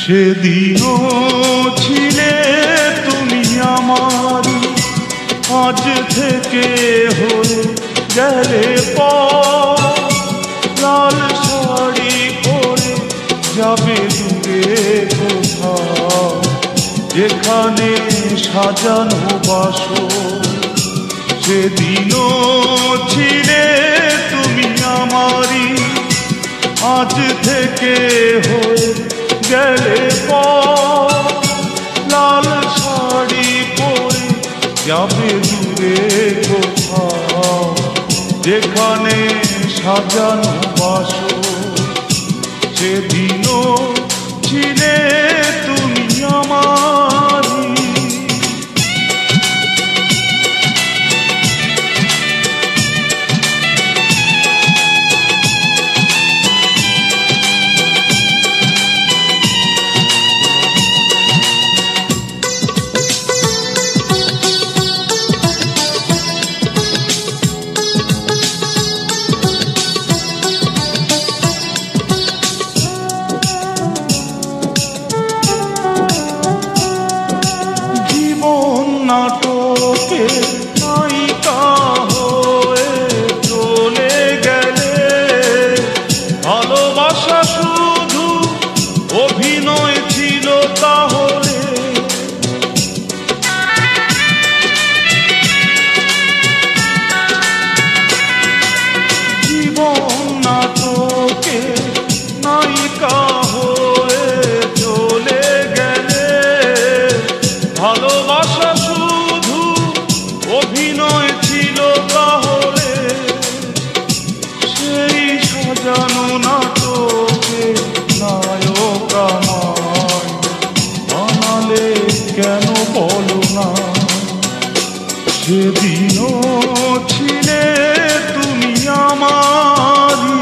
সেদিনও ছিলে তুমি আমার, আজ থেকে হয়ে গেলে পর। লাল শাড়ি পরে যাবে দূরে কোথাও, যেখানে সাজানো বাসর। সেদিনও ছিলে তুমি আমারই, আজ থেকে হয়ে গেলে পর। লাল শাড়ি পরে যাবে দূরে কোথাও, যেখানে সাজানো বাসর। সেদিনও ছিলে তুমি আমারই। নাটকে নায়িকা হয়ে চলে গেলে, ভালোবাসা শুধু অভিনয় ছিল তাহলে। জীবন নাটকে নায়িকা হয়ে চলে গেলে, ভালোবাসা অভিনয় ছিল তাহলে। সেই সাজানো নাটকে নায়ক আমায় বানালে কেন বলো না। সেদিনও ছিলে তুমি আমারই।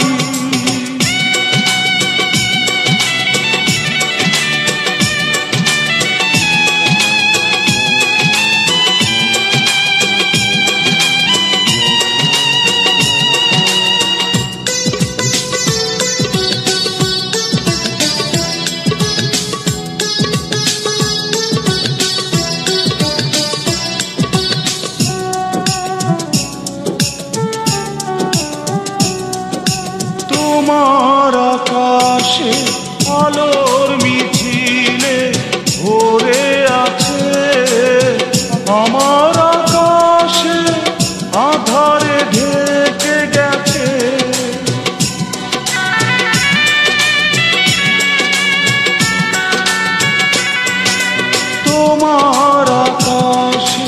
তোমার আকাশে আলোর মিছিলে ভরে আছে, আমার আকাশে আধারে ঢেকে গেছে। তোমার আকাশে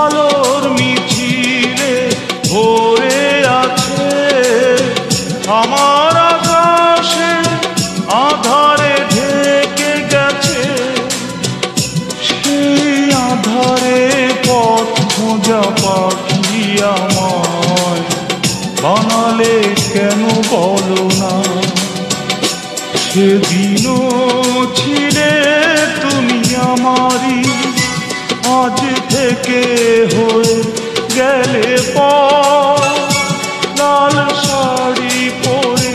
আলোর মিছিলে ভরে আছে, আমার আকাশে আধারে ঢেকে গেছে। সেই আধারে পথ খোঁজা পাখি আমায় বানালে কেন বলো না। সেদিনও ছিলে তুমি আমারই, আজ থেকে হয়ে গেলে পর। লাল শাড়ি পরে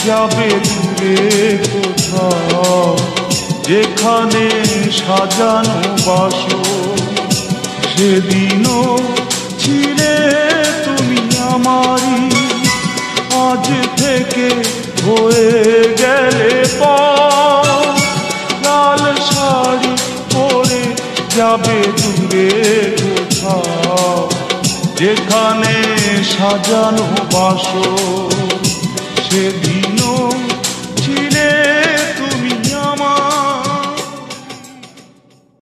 যাবে দূরে কোথাও, যেখানে সাজানো বাসর। সেদিনও ছিলে তুমি আমারই, আজ থেকে হয়ে গেলে পর। লাল শাড়ি পরে যাবে দূরে কোথাও, যেখানে সাজানো বাসর। সেদিন